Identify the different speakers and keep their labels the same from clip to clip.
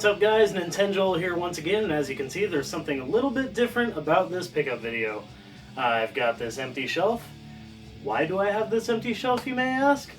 Speaker 1: what's up guys, Nintenjoel here once again, and as you can see there's something a little bit different about this pickup video. I've got this empty shelf. Why do I have this empty shelf, you may ask?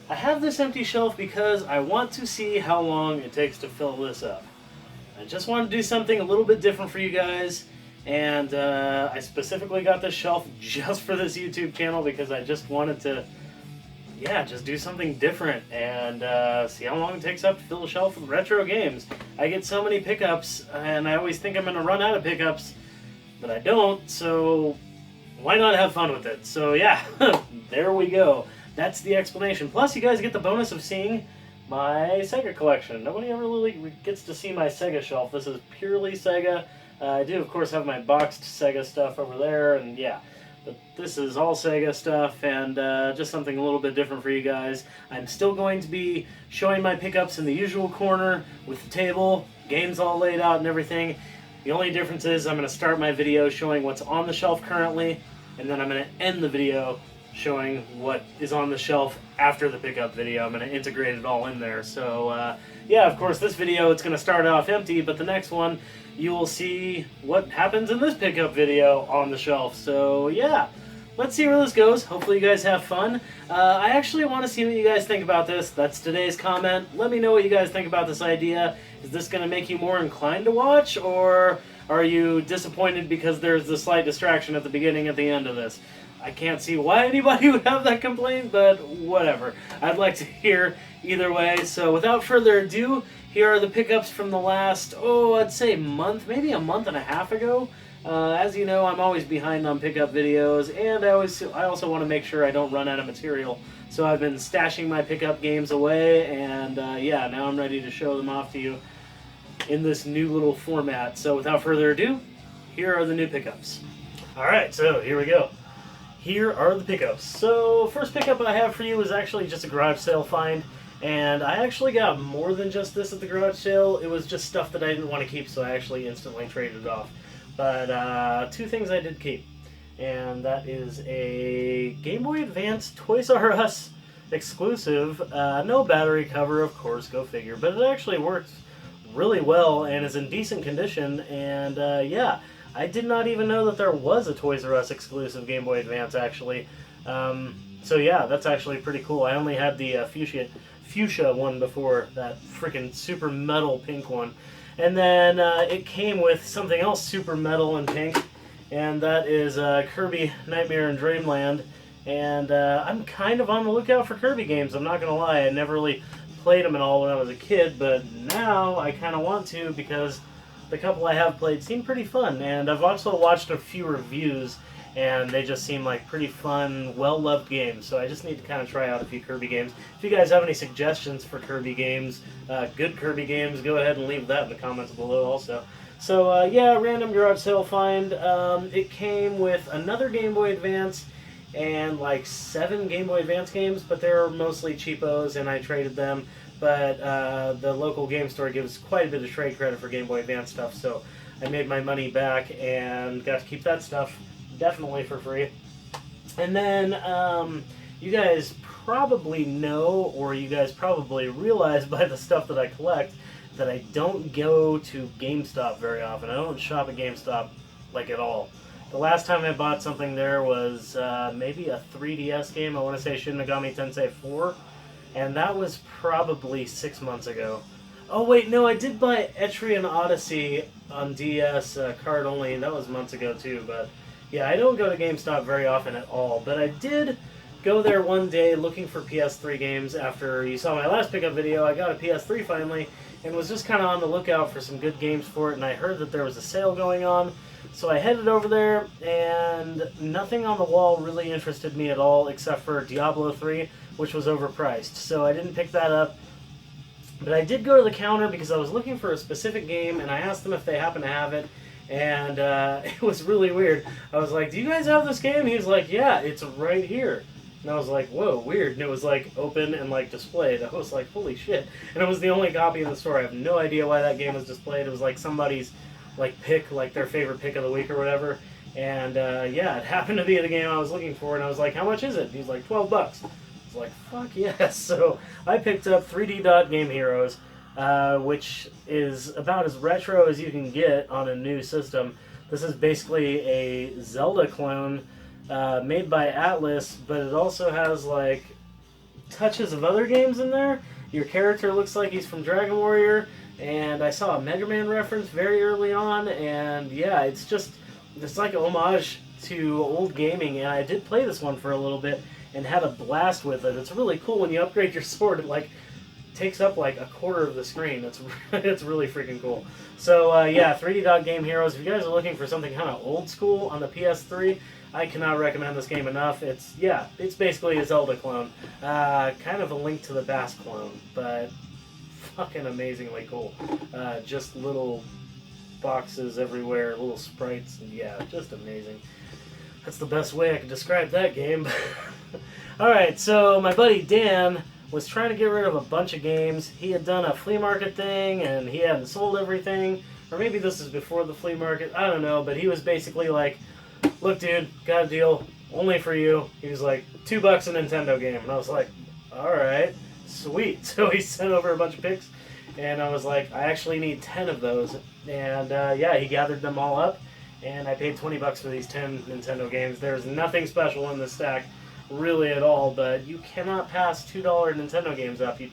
Speaker 1: I have this empty shelf because I want to see how long it takes to fill this up. I just want to do something a little bit different for you guys, and I specifically got this shelf just for this YouTube channel because I just wanted to just do something different and see how long it takes up to fill a shelf with retro games. I get so many pickups, and I always think I'm going to run out of pickups, but I don't, so why not have fun with it? So yeah, there we go. That's the explanation. Plus, you guys get the bonus of seeing my Sega collection. Nobody ever really gets to see my Sega shelf. This is purely Sega. I do, of course, have my boxed Sega stuff over there, and yeah. But this is all Sega stuff, and just something a little bit different for you guys. I'm still going to be showing my pickups in the usual corner with the table, games all laid out and everything. The only difference is I'm going to start my video showing what's on the shelf currently, and then I'm going to end the video showing what is on the shelf after the pickup video. I'm going to integrate it all in there. So yeah, of course this video it's going to start off empty, but the next one you will see what happens in this pickup video on the shelf. So yeah, let's see where this goes. Hopefully you guys have fun. I actually want to see what you guys think about this. That's today's comment. Let me know what you guys think about this idea. Is this going to make you more inclined to watch, or are you disappointed because there's the slight distraction at the beginning at the end of this? I can't see why anybody would have that complaint, but whatever. I'd like to hear either way. So without further ado, here are the pickups from the last, I'd say month, maybe a month and a half ago. As you know, I'm always behind on pickup videos, and I also want to make sure I don't run out of material. So I've been stashing my pickup games away, and yeah, now I'm ready to show them off to you in this new little format. So without further ado, here are the new pickups. Alright, so here we go. Here are the pickups. So first pickup I have for you is actually just a garage sale find. And I actually got more than just this at the garage sale. It was just stuff that I didn't want to keep, so I actually instantly traded it off. But two things I did keep. And that is a Game Boy Advance Toys R Us exclusive. No battery cover, of course, go figure. But it actually works really well and is in decent condition. And yeah, I did not even know that there was a Toys R Us exclusive Game Boy Advance, actually. So yeah, that's actually pretty cool. I only had the fuchsia one before, that freaking super metal pink one. And then it came with something else super metal and pink, and that is Kirby Nightmare in Dreamland. And I'm kind of on the lookout for Kirby games, I'm not going to lie. I never really played them at all when I was a kid, but now I kind of want to because the couple I have played seem pretty fun. And I've also watched a few reviews, and they just seem like pretty fun, well-loved games. So I just need to kind of try out a few Kirby games. If you guys have any suggestions for Kirby games, good Kirby games, go ahead and leave that in the comments below also. So yeah, random garage sale find. It came with another Game Boy Advance and like 7 Game Boy Advance games, but they're mostly cheapos and I traded them. But the local game store gives quite a bit of trade credit for Game Boy Advance stuff, so I made my money back and got to keep that stuff definitely for free. And then you guys probably know, or you guys probably realize by the stuff that I collect, that I don't go to GameStop very often. I don't shop at GameStop like at all. The last time I bought something there was maybe a 3DS game. I want to say Shin Megami Tensei 4, and that was probably 6 months ago. Oh wait, no, I did buy Etrian Odyssey on DS card only, and that was months ago too. But yeah, I don't go to GameStop very often at all, but I did go there one day looking for PS3 games. After you saw my last pickup video, I got a PS3 finally, and was just kind of on the lookout for some good games for it, and I heard that there was a sale going on, so I headed over there, and nothing on the wall really interested me at all, except for Diablo 3, which was overpriced, so I didn't pick that up. But I did go to the counter because I was looking for a specific game, and I asked them if they happen to have it. And it was really weird. I was like, do you guys have this game? He was like, yeah, it's right here. And I was like, whoa, weird. And it was like open and like displayed. I was like, holy shit. And it was the only copy in the store. I have no idea why that game was displayed. It was like somebody's like pick, like their favorite pick of the week or whatever. And yeah, it happened to be the game I was looking for. And I was like, how much is it? And he's like, $12. I was like, fuck yes. So I picked up 3D Dot Game Heroes. which is about as retro as you can get on a new system. This is basically a Zelda clone made by Atlas, but it also has like touches of other games in there. Your character looks like he's from Dragon Warrior, and I saw a Mega Man reference very early on, and yeah, it's like an homage to old gaming, and I did play this one for a little bit and had a blast with it. It's really cool when you upgrade your sword. It like takes up like a quarter of the screen. It's really freaking cool. So yeah, 3D Dot Game Heroes. If you guys are looking for something kind of old school on the PS3, I cannot recommend this game enough. It's basically a Zelda clone, kind of a Link to the Past clone, but fucking amazingly cool. Just little boxes everywhere, little sprites, and yeah, just amazing. That's the best way I could describe that game. Alright, so my buddy Dan was trying to get rid of a bunch of games. He had done a flea market thing, and he hadn't sold everything, or maybe this is before the flea market, I don't know, but he was basically like, look dude, got a deal, only for you. He was like, $2 a Nintendo game, and I was like, alright, sweet. So he sent over a bunch of pics, and I was like, I actually need 10 of those, and yeah, he gathered them all up, and I paid $20 for these 10 Nintendo games. There's nothing special in this stack, really at all, but you cannot pass $2 Nintendo games up. You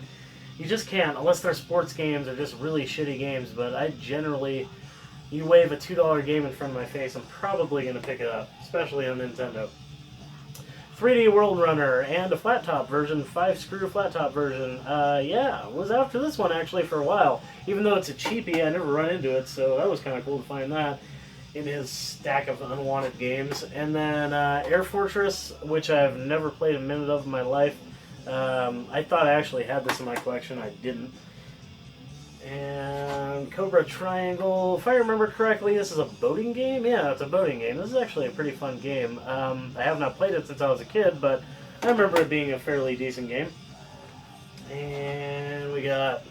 Speaker 1: just can't, unless they're sports games or just really shitty games, but I generally, you wave a $2 game in front of my face, I'm probably going to pick it up, especially on Nintendo. 3D World Runner and a flat top version, 5-screw flat top version. Yeah, was after this one actually for a while. Even though it's a cheapie, I never run into it, so that was kind of cool to find that in his stack of unwanted games. And then Air Fortress, which I've never played a minute of in my life. I thought I actually had this in my collection, I didn't. And Cobra Triangle, if I remember correctly, this is a boating game? Yeah, it's a boating game. This is actually a pretty fun game. I have not played it since I was a kid, but I remember it being a fairly decent game. And we got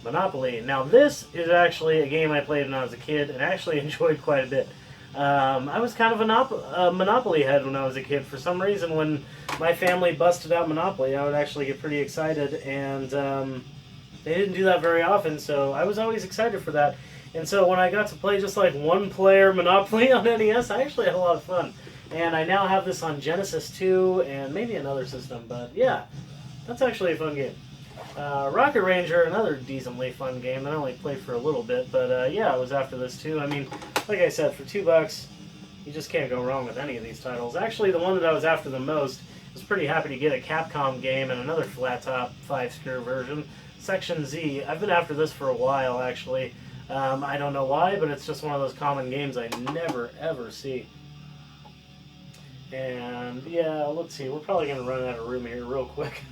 Speaker 1: Monopoly. Now this is actually a game I played when I was a kid and actually enjoyed quite a bit. I was kind of a Monopoly head when I was a kid. For some reason, when my family busted out Monopoly, I would actually get pretty excited, and they didn't do that very often, so I was always excited for that. And so when I got to play just like one-player Monopoly on NES, I actually had a lot of fun. And I now have this on Genesis 2 and maybe another system, but yeah, that's actually a fun game. Rocket Ranger, another decently fun game that I only played for a little bit, but yeah, I was after this too. I mean, like I said, for $2, you just can't go wrong with any of these titles. Actually, the one that I was after the most, I was pretty happy to get a Capcom game and another flat top 5-screw version, Section Z. I've been after this for a while, actually. I don't know why, but it's just one of those common games I never, ever see. And yeah, let's see, we're probably going to run out of room here real quick.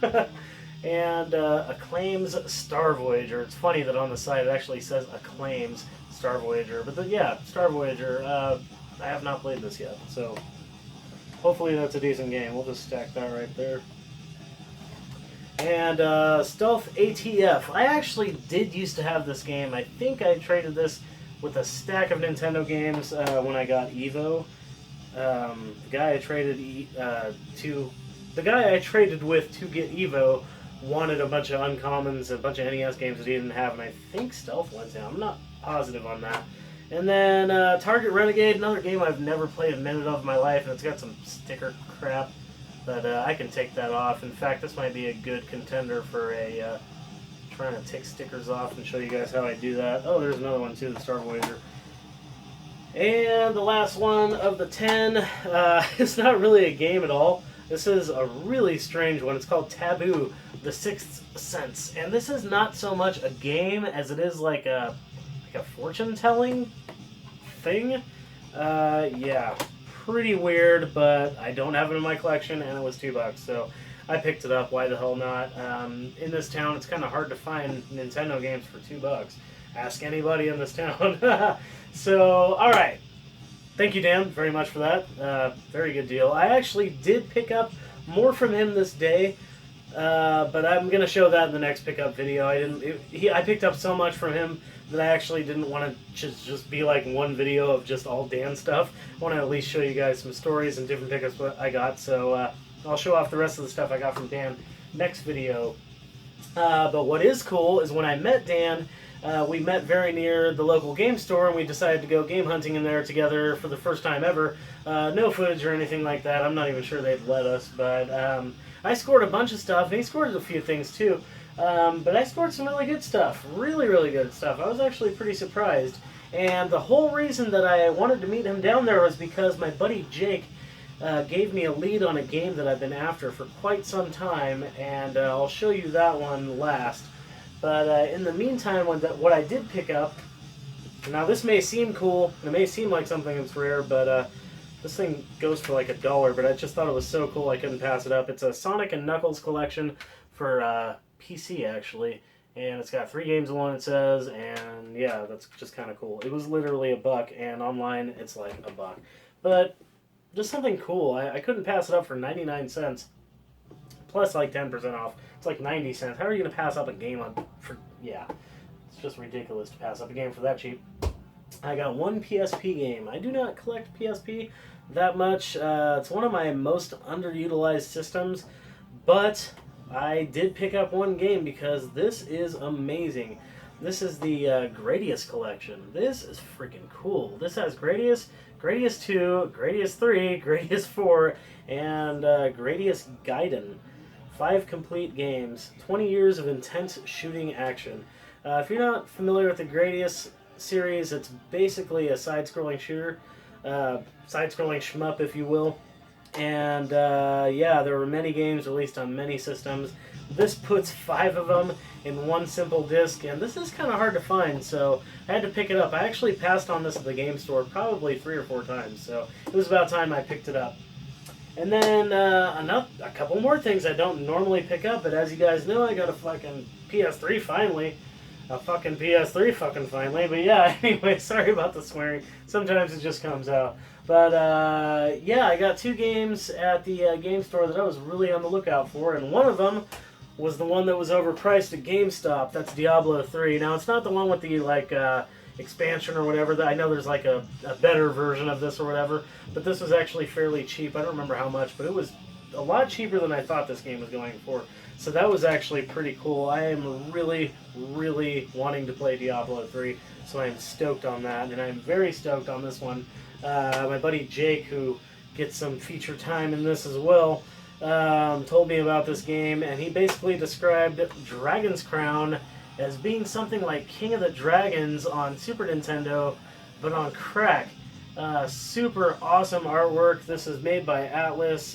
Speaker 1: And Acclaim's Star Voyager. It's funny that on the side it actually says Acclaim's Star Voyager. But yeah, Star Voyager, I have not played this yet, so hopefully that's a decent game. We'll just stack that right there. And Stealth ATF. I actually did used to have this game. I think I traded this with a stack of Nintendo games when I got Evo. The guy I traded with to get Evo wanted a bunch of uncommons, a bunch of NES games that he didn't have, and I think Stealth went down. I'm not positive on that. And then Target Renegade, another game I've never played a minute of in my life, and it's got some sticker crap, but I can take that off. In fact, this might be a good contender for a trying to take stickers off and show you guys how I do that. Oh, there's another one too, the Star Voyager. And the last one of the 10, it's not really a game at all. This is a really strange one. It's called Taboo, The Sixth Sense. And this is not so much a game as it is like a fortune-telling thing. Yeah, pretty weird, but I don't have it in my collection, and it was $2, so I picked it up. Why the hell not? In this town, it's kind of hard to find Nintendo games for $2. Ask anybody in this town. So, alright. Thank you, Dan, very much for that. Very good deal. I actually did pick up more from him this day, but I'm going to show that in the next pickup video. I picked up so much from him that I actually didn't want to just be like one video of just all Dan stuff. I want to at least show you guys some stories and different pickups I got, so I'll show off the rest of the stuff I got from Dan next video. But what is cool is when I met Dan, we met very near the local game store, and we decided to go game hunting in there together for the first time ever. No footage or anything like that. I'm not even sure they'd let us, but I scored a bunch of stuff, and he scored a few things too. But I scored some really good stuff. Really, really good stuff. I was actually pretty surprised. And the whole reason that I wanted to meet him down there was because my buddy Jake gave me a lead on a game that I've been after for quite some time, and I'll show you that one last. But in the meantime, what I did pick up, now this may seem cool, it may seem like something that's rare, but this thing goes for like $1, but I just thought it was so cool I couldn't pass it up. It's a Sonic and Knuckles collection for PC, actually. And it's got 3 games in one, it says, and yeah, that's just kind of cool. It was literally $1, and online it's like $1. But just something cool. I couldn't pass it up for 99 cents, plus like 10% off. It's like 90 cents. How are you going to pass up a game yeah, it's just ridiculous to pass up a game for that cheap. I got one PSP game. I do not collect PSP that much. It's one of my most underutilized systems, but I did pick up one game because this is amazing. This is the Gradius collection. This is freaking cool. This has Gradius, Gradius 2, Gradius 3, Gradius 4, and Gradius Gaiden. 5 complete games, 20 years of intense shooting action. If you're not familiar with the Gradius series, it's basically a side-scrolling shooter, side-scrolling shmup, if you will. And yeah, there were many games released on many systems. This puts 5 of them in one simple disc, and this is kind of hard to find, so I had to pick it up. I actually passed on this at the game store probably 3 or 4 times, so it was about time I picked it up. And then a couple more things I don't normally pick up, but as you guys know, I got a fucking PS3 finally. A fucking PS3 fucking finally. But yeah, anyway, sorry about the swearing. Sometimes it just comes out. But yeah, I got 2 games at the game store that I was really on the lookout for, and one of them was the one that was overpriced at GameStop. That's Diablo 3. Now, it's not the one with the, like, expansion or whatever. I know there's, like, a better version of this or whatever, but this was actually fairly cheap. I don't remember how much, but it was a lot cheaper than I thought this game was going for. So that was actually pretty cool. I am really, really wanting to play Diablo 3, so I'm stoked on that, and I'm very stoked on this one. My buddy Jake, who gets some feature time in this as well, told me about this game, and he basically described Dragon's Crown as being something like King of the Dragons on Super Nintendo, but on crack. Super awesome artwork. This is made by Atlas.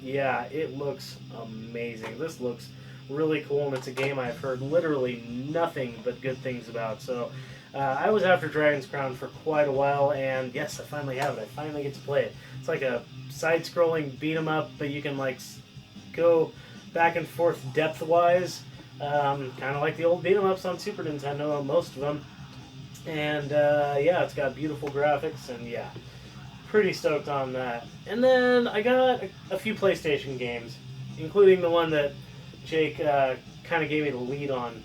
Speaker 1: Yeah, it looks amazing. This looks really cool, and it's a game I've heard literally nothing but good things about. So I was after Dragon's Crown for quite a while, and yes, I finally have it. I finally get to play it. It's like a side-scrolling beat-em-up, but you can like go back and forth depth-wise, kind of like the old beat-em-ups on Super Nintendo, most of them. And yeah, it's got beautiful graphics, and yeah, pretty stoked on that. And then I got a few PlayStation games, including the one that Jake kind of gave me the lead on.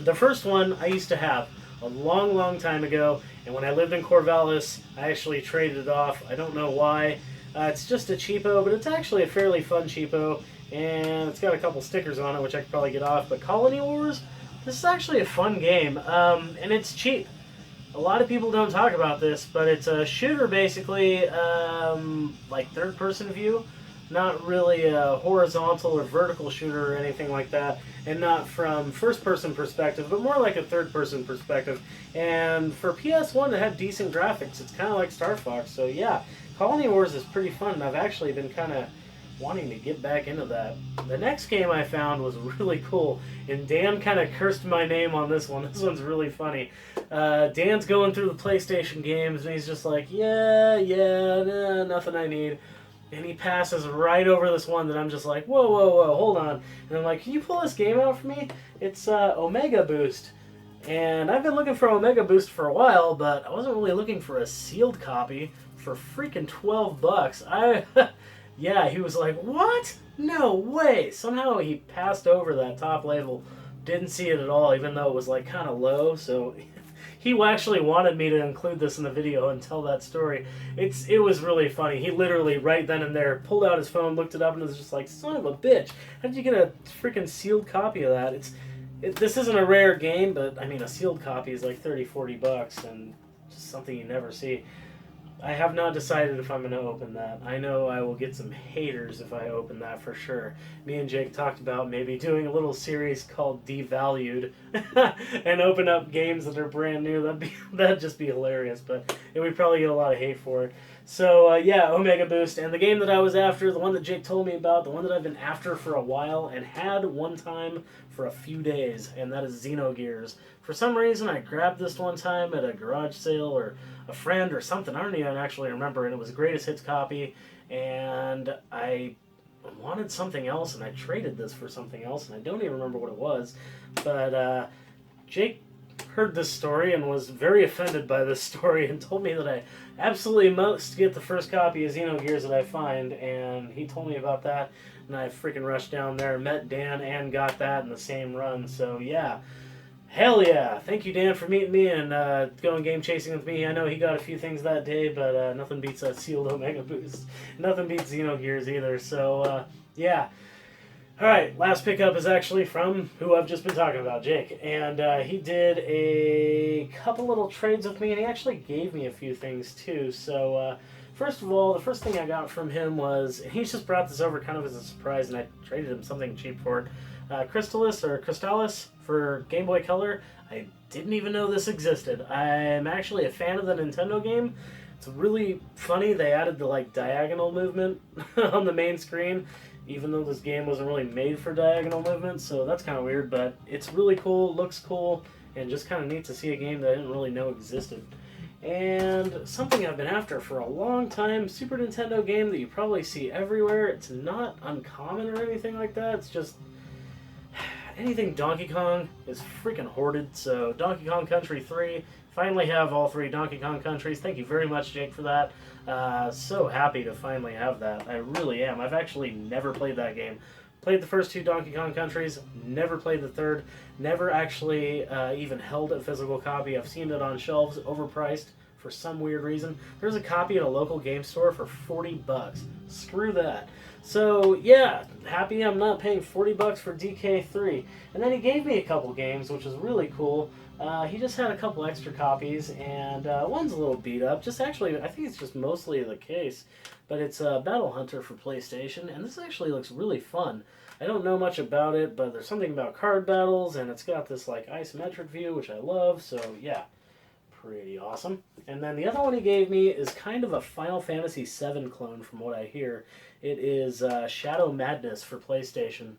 Speaker 1: The first one I used to have a long, long time ago, and when I lived in Corvallis, I actually traded it off. I don't know why. It's just a cheapo, but it's actually a fairly fun cheapo, and it's got a couple stickers on it, which I could probably get off. But Colony Wars, this is actually a fun game, and it's cheap. A lot of people don't talk about this, but it's a shooter, basically, like third-person view. Not really a horizontal or vertical shooter or anything like that, and not from first-person perspective, but more like a third-person perspective. And for PS1 to have decent graphics, it's kind of like Star Fox. So yeah, Colony Wars is pretty fun, and I've actually been kind of wanting to get back into that. The next game I found was really cool, and Dan kind of cursed my name on this one. This one's really funny. Dan's going through the PlayStation games, and he's just like, yeah, nah, nothing I need. And he passes right over this one that I'm just like, whoa, hold on. And I'm like, can you pull this game out for me? It's Omega Boost. And I've been looking for Omega Boost for a while, but I wasn't really looking for a sealed copy for freaking $12. Yeah, he was like, what? No way. Somehow he passed over that top label. Didn't see it at all, even though it was like kind of low. So he actually wanted me to include this in the video and tell that story. It was really funny. He literally right then and there pulled out his phone, looked it up, and was just like, "Son of a bitch! How did you get a freaking sealed copy of that?" This isn't a rare game, but I mean, a sealed copy is like $30-40, and just something you never see. I have not decided if I'm going to open that. I know I will get some haters if I open that for sure. Me and Jake talked about maybe doing a little series called Devalued and open up games that are brand new. That'd just be hilarious, but it would probably get a lot of hate for it. So yeah, Omega Boost, and the game that I was after, the one that Jake told me about, the one that I've been after for a while and had one time for a few days, and that is Xenogears. For some reason, I grabbed this one time at a garage sale or a friend or something. I don't even actually remember, and it was a greatest hits copy, and I wanted something else, and I traded this for something else, and I don't even remember what it was, but Jake heard this story and was very offended by this story and told me that I absolutely must get the first copy of Xenogears that I find, and he told me about that, and I freaking rushed down there, met Dan, and got that in the same run. So yeah, hell yeah, thank you, Dan, for meeting me and going game chasing with me. I know he got a few things that day, but nothing beats a sealed Omega Boost. Nothing beats Xenogears either, so yeah. Alright, last pickup is actually from who I've just been talking about, Jake. And he did a couple little trades with me, and he actually gave me a few things too. So, first of all, the first thing I got from him was, and he just brought this over kind of as a surprise, and I traded him something cheap for it. Crystallis for Game Boy Color. I didn't even know this existed. I'm actually a fan of the Nintendo game. It's really funny, they added the like diagonal movement on the main screen, even though this game wasn't really made for diagonal movement, so that's kind of weird, but it's really cool, looks cool, and just kind of neat to see a game that I didn't really know existed. And something I've been after for a long time, Super Nintendo game that you probably see everywhere. It's not uncommon or anything like that, it's just anything Donkey Kong is freaking hoarded, so Donkey Kong Country 3, finally have all 3 Donkey Kong countries. Thank you very much, Jake, for that. So happy to finally have that. I really am. I've actually never played that game. Played the first 2 Donkey Kong countries, never played the third, never actually even held a physical copy. I've seen it on shelves, overpriced for some weird reason. There's a copy at a local game store for $40. Screw that. So yeah, happy I'm not paying $40 for DK3. And then he gave me a couple games, which was really cool. He just had a couple extra copies, and one's a little beat up. Just actually, I think it's just mostly the case, but it's Battle Hunter for PlayStation, and this actually looks really fun. I don't know much about it, but there's something about card battles, and it's got this like isometric view, which I love, so yeah, pretty awesome. And then the other one he gave me is kind of a Final Fantasy VII clone from what I hear. It is Shadow Madness for PlayStation,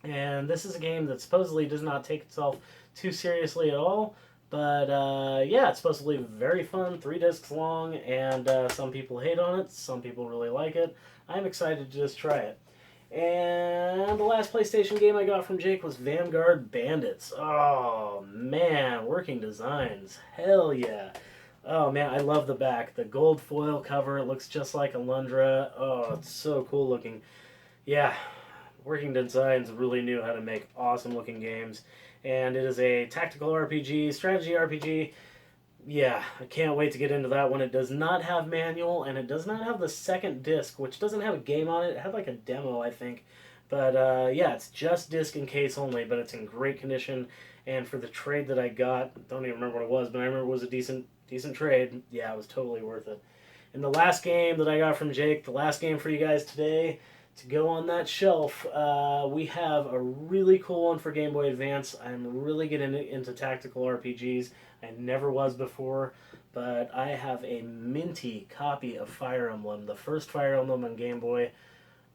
Speaker 1: and this is a game that supposedly does not take itself too seriously at all, but yeah, it's supposed to be very fun, 3 discs long, and some people hate on it, some people really like it. I'm excited to just try it. And the last PlayStation game I got from Jake was Vanguard Bandits. Oh man, working designs, hell yeah. Oh man, I love the back, the gold foil cover, it looks just like Alundra. Oh, it's so cool looking. Yeah, Working Designs really knew how to make awesome looking games. And it is a tactical RPG, strategy RPG. Yeah, I can't wait to get into that one. It does not have manual, and it does not have the second disc, which doesn't have a game on it. It had like a demo, I think. But yeah, it's just disc and case only, but it's in great condition. And for the trade that I got, don't even remember what it was, but I remember it was a decent trade. Yeah, it was totally worth it. And the last game that I got from Jake, the last game for you guys today, to go on that shelf, we have a really cool one for Game Boy Advance. I'm really getting into tactical RPGs. I never was before, but I have a minty copy of Fire Emblem, the first Fire Emblem on Game Boy.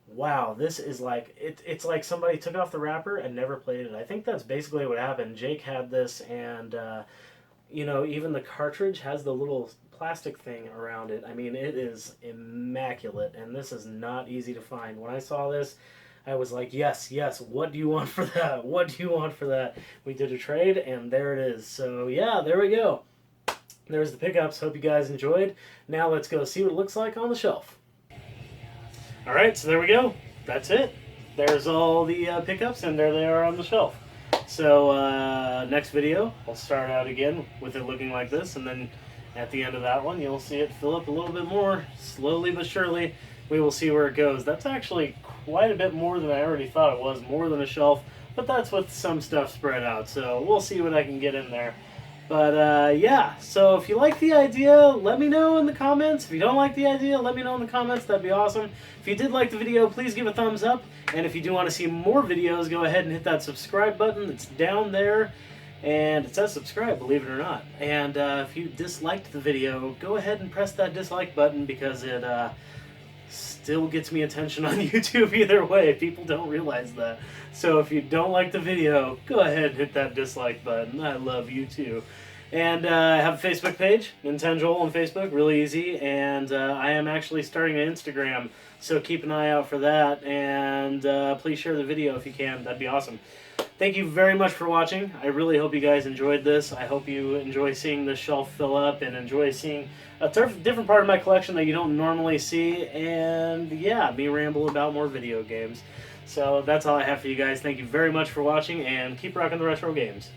Speaker 1: Wow, this is like, it's like somebody took off the wrapper and never played it. I think that's basically what happened. Jake had this, and you know, even the cartridge has the little plastic thing around it. I mean, it is immaculate, and this is not easy to find. When I saw this, I was like, yes, yes, what do you want for that? What do you want for that? We did a trade, and there it is. So yeah, there we go. There's the pickups. Hope you guys enjoyed. Now let's go see what it looks like on the shelf. Alright, so there we go. That's it. There's all the pickups, and there they are on the shelf. So next video, I'll start out again with it looking like this, and then at the end of that one, you'll see it fill up a little bit more, slowly but surely. We will see where it goes. That's actually quite a bit more than I already thought it was, more than a shelf, but that's with some stuff spread out, so we'll see what I can get in there. But yeah, so if you like the idea, let me know in the comments. If you don't like the idea, let me know in the comments. That'd be awesome. If you did like the video, please give a thumbs up. And if you do want to see more videos, go ahead and hit that subscribe button. It's down there. And it says subscribe, believe it or not. And if you disliked the video, go ahead and press that dislike button, because it still gets me attention on YouTube either way. People don't realize that. So if you don't like the video, go ahead and hit that dislike button. I love you too. And I have a Facebook page, Nintenjoel on Facebook, really easy. And I am actually starting an Instagram, so keep an eye out for that. And please share the video if you can. That'd be awesome. Thank you very much for watching. I really hope you guys enjoyed this. I hope you enjoy seeing this shelf fill up and enjoy seeing a different part of my collection that you don't normally see. And yeah, me ramble about more video games. So that's all I have for you guys. Thank you very much for watching, and keep rocking the retro games.